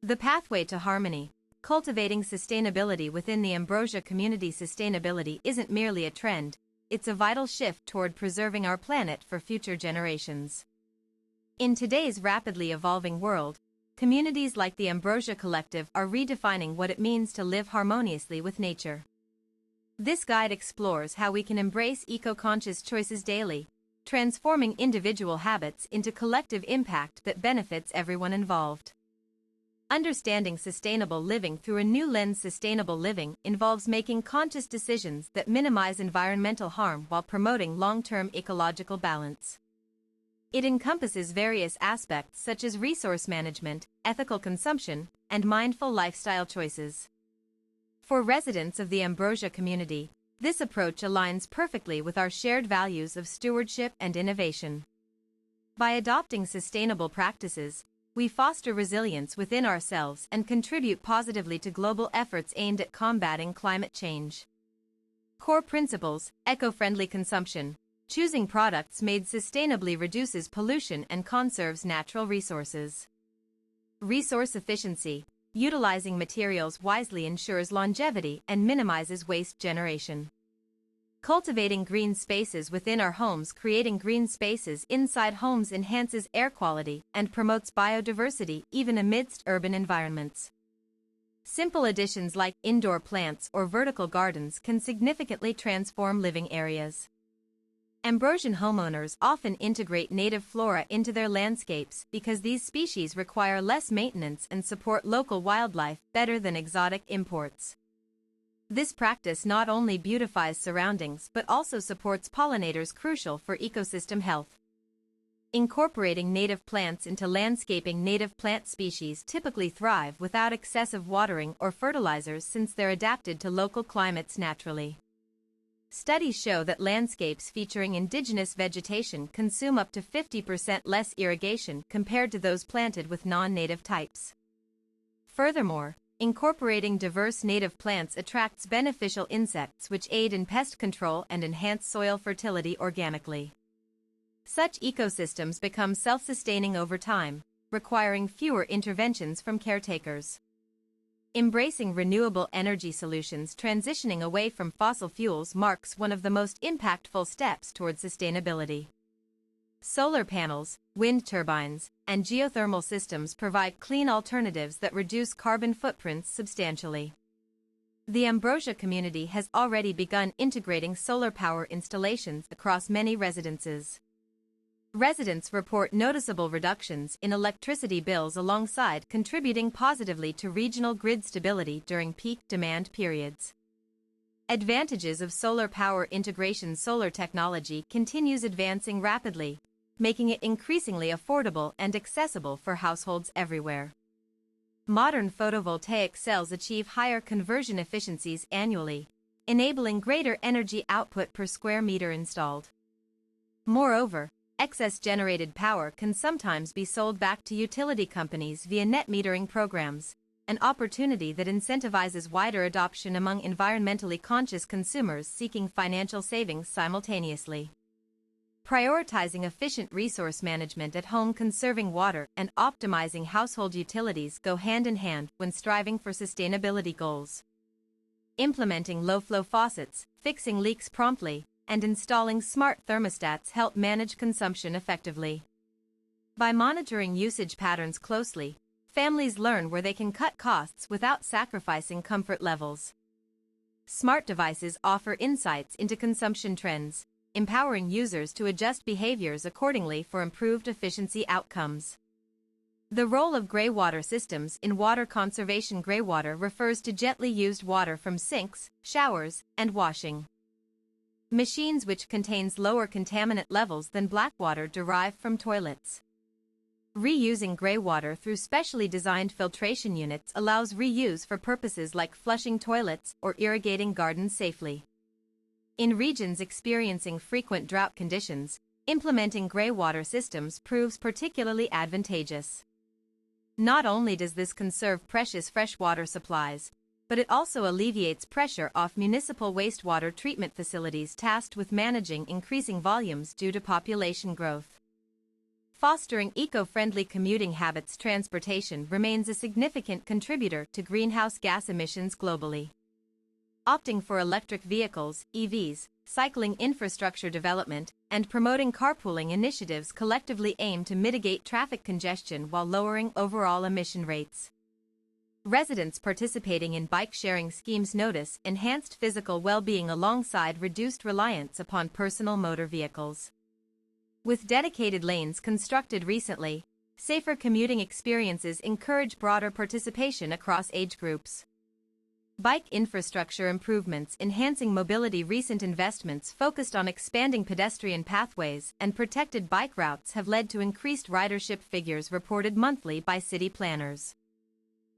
The pathway to harmony. Cultivating sustainability within the Ambrosia community. Sustainability isn't merely a trend, it's a vital shift toward preserving our planet for future generations. In today's rapidly evolving world, communities like the Ambrosia Collective are redefining what it means to live harmoniously with nature. This guide explores how we can embrace eco-conscious choices daily, transforming individual habits into collective impact that benefits everyone involved. Understanding sustainable living through a new lens. Sustainable living involves making conscious decisions that minimize environmental harm while promoting long-term ecological balance. It encompasses various aspects such as resource management, ethical consumption, and mindful lifestyle choices. For residents of the Ambrosia community, this approach aligns perfectly with our shared values of stewardship and innovation. By adopting sustainable practices, we foster resilience within ourselves and contribute positively to global efforts aimed at combating climate change. Core principles: eco-friendly consumption. Choosing products made sustainably reduces pollution and conserves natural resources. Resource efficiency. Utilizing materials wisely ensures longevity and minimizes waste generation. Cultivating green spaces within our homes. Creating green spaces inside homes enhances air quality and promotes biodiversity even amidst urban environments. Simple additions like indoor plants or vertical gardens can significantly transform living areas. Ambrosian homeowners often integrate native flora into their landscapes because these species require less maintenance and support local wildlife better than exotic imports. This practice not only beautifies surroundings but also supports pollinators, crucial for ecosystem health. Incorporating native plants into landscaping. Native plant species typically thrive without excessive watering or fertilizers since they're adapted to local climates naturally. Studies show that landscapes featuring indigenous vegetation consume up to 50% less irrigation compared to those planted with non-native types. Furthermore, incorporating diverse native plants attracts beneficial insects which aid in pest control and enhance soil fertility organically. Such ecosystems become self-sustaining over time, requiring fewer interventions from caretakers. Embracing renewable energy solutions. Transitioning away from fossil fuels marks one of the most impactful steps toward sustainability. Solar panels, wind turbines, and geothermal systems provide clean alternatives that reduce carbon footprints substantially. The Ambrosia community has already begun integrating solar power installations across many residences. Residents report noticeable reductions in electricity bills alongside contributing positively to regional grid stability during peak demand periods. Advantages of solar power integration. Solar technology continues advancing rapidly, making it increasingly affordable and accessible for households everywhere. Modern photovoltaic cells achieve higher conversion efficiencies annually, enabling greater energy output per square meter installed. Moreover, excess generated power can sometimes be sold back to utility companies via net metering programs, an opportunity that incentivizes wider adoption among environmentally conscious consumers seeking financial savings simultaneously. Prioritizing efficient resource management at home. Conserving water and optimizing household utilities go hand in hand when striving for sustainability goals. Implementing low-flow faucets, fixing leaks promptly, and installing smart thermostats help manage consumption effectively. By monitoring usage patterns closely, families learn where they can cut costs without sacrificing comfort levels. Smart devices offer insights into consumption trends, empowering users to adjust behaviors accordingly for improved efficiency outcomes. The role of greywater systems in water conservation. Greywater refers to gently used water from sinks, showers, and washing machines which contains lower contaminant levels than black water derived from toilets. Reusing greywater through specially designed filtration units allows reuse for purposes like flushing toilets or irrigating gardens safely. In regions experiencing frequent drought conditions, implementing greywater systems proves particularly advantageous. Not only does this conserve precious freshwater supplies, but it also alleviates pressure off municipal wastewater treatment facilities tasked with managing increasing volumes due to population growth. Fostering eco-friendly commuting habits. Transportation remains a significant contributor to greenhouse gas emissions globally. Opting for electric vehicles, EVs, cycling infrastructure development, and promoting carpooling initiatives collectively aim to mitigate traffic congestion while lowering overall emission rates. Residents participating in bike-sharing schemes notice enhanced physical well-being alongside reduced reliance upon personal motor vehicles. With dedicated lanes constructed recently, safer commuting experiences encourage broader participation across age groups. Bike infrastructure improvements enhancing mobility. Recent investments focused on expanding pedestrian pathways and protected bike routes have led to increased ridership. Figures reported monthly by city planners.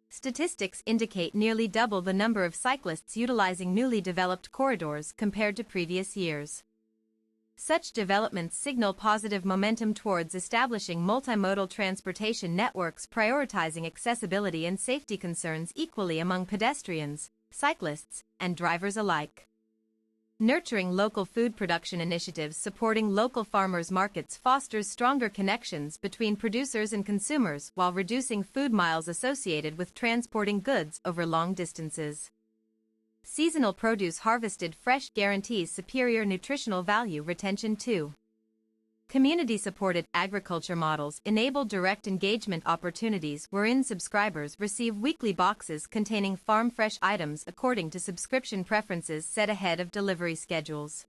Statistics indicate nearly double the number of cyclists utilizing newly developed corridors compared to previous years. Such developments signal positive momentum towards establishing multimodal transportation networks, prioritizing accessibility and safety concerns equally among pedestrians, cyclists, and drivers alike. Nurturing local food production initiatives. Supporting local farmers' markets fosters stronger connections between producers and consumers while reducing food miles associated with transporting goods over long distances. Seasonal produce harvested fresh guarantees superior nutritional value. Retention too. Community-supported agriculture models enable direct engagement opportunities wherein subscribers receive weekly boxes containing farm-fresh items according to subscription preferences set ahead of delivery schedules.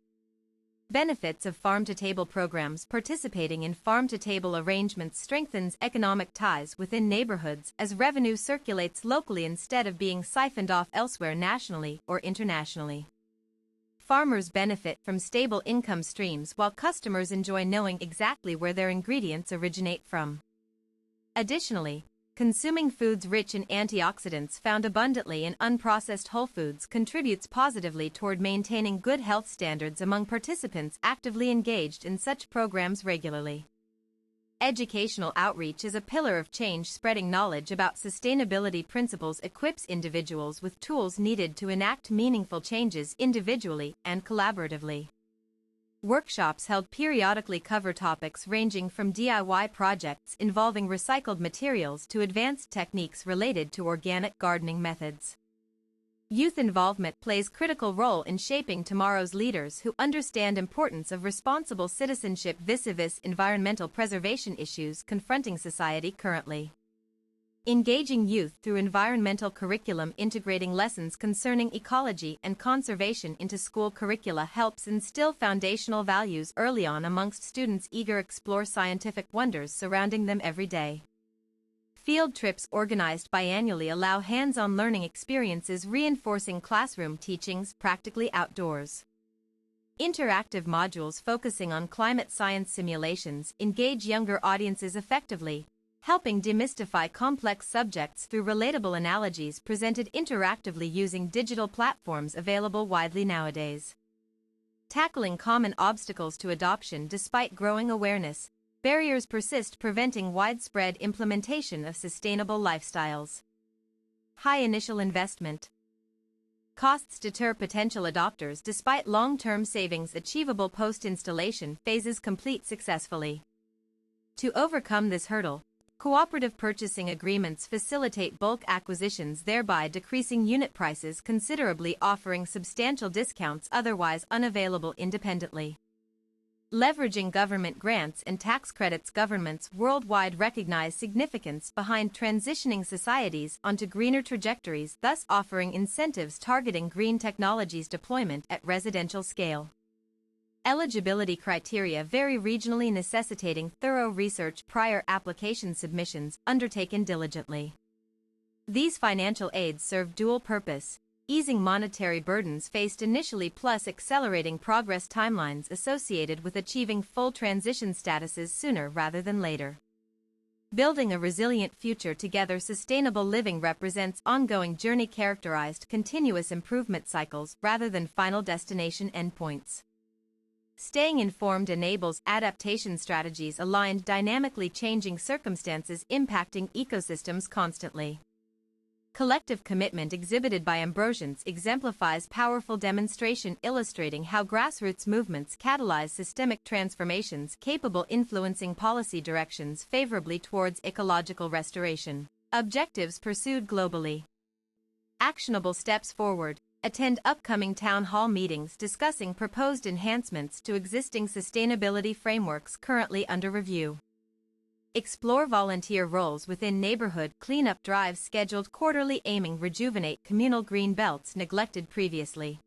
Benefits of farm-to-table programs. Participating in farm-to-table arrangements strengthens economic ties within neighborhoods as revenue circulates locally instead of being siphoned off elsewhere nationally or internationally. Farmers benefit from stable income streams while customers enjoy knowing exactly where their ingredients originate from. Additionally, consuming foods rich in antioxidants found abundantly in unprocessed whole foods contributes positively toward maintaining good health standards among participants actively engaged in such programs regularly. Educational outreach is a pillar of change. Spreading knowledge about sustainability principles equips individuals with tools needed to enact meaningful changes individually and collaboratively. Workshops held periodically cover topics ranging from DIY projects involving recycled materials to advanced techniques related to organic gardening methods. Youth involvement plays a critical role in shaping tomorrow's leaders who understand the importance of responsible citizenship vis-a-vis environmental preservation issues confronting society currently. Engaging youth through environmental curriculum. Integrating lessons concerning ecology and conservation into school curricula helps instill foundational values early on amongst students eager to explore scientific wonders surrounding them every day. Field trips organized biannually allow hands-on learning experiences reinforcing classroom teachings practically outdoors. Interactive modules focusing on climate science simulations engage younger audiences effectively, helping demystify complex subjects through relatable analogies presented interactively using digital platforms available widely nowadays. Tackling common obstacles to adoption. Despite growing awareness, barriers persist preventing widespread implementation of sustainable lifestyles. High initial investment. Costs deter potential adopters despite long-term savings. Achievable post-installation phases complete successfully. To overcome this hurdle, cooperative purchasing agreements facilitate bulk acquisitions, thereby decreasing unit prices considerably, offering substantial discounts otherwise unavailable independently. Leveraging government grants and tax credits. Governments worldwide recognize significance behind transitioning societies onto greener trajectories, thus offering incentives targeting green technologies deployment at residential scale. Eligibility criteria vary regionally, necessitating thorough research prior application submissions undertaken diligently. These financial aids serve dual purpose: easing monetary burdens faced initially plus accelerating progress timelines associated with achieving full transition statuses sooner rather than later. Building a resilient future together. Sustainable living represents ongoing journey characterized continuous improvement cycles rather than final destination endpoints. Staying informed enables adaptation strategies aligned dynamically changing circumstances impacting ecosystems constantly. collective commitment exhibited by Ambrosians exemplifies powerful demonstration illustrating how grassroots movements catalyze systemic transformations capable influencing policy directions favorably towards ecological restoration. Objectives pursued globally. Actionable steps forward. Attend upcoming town hall meetings discussing proposed enhancements to existing sustainability frameworks currently under review. Explore volunteer roles within neighborhood cleanup drives scheduled quarterly aiming rejuvenate communal green belts neglected previously.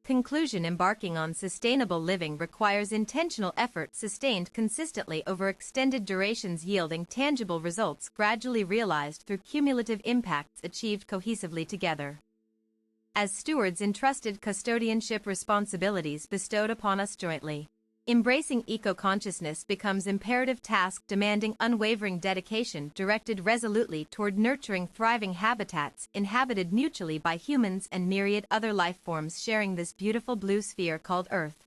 Conclusion: embarking on sustainable living requires intentional effort sustained consistently over extended durations yielding tangible results gradually realized through cumulative impacts achieved cohesively together. As stewards entrusted custodianship responsibilities bestowed upon us jointly. Embracing eco-consciousness becomes imperative task demanding unwavering dedication directed resolutely toward nurturing thriving habitats inhabited mutually by humans and myriad other life forms sharing this beautiful blue sphere called Earth.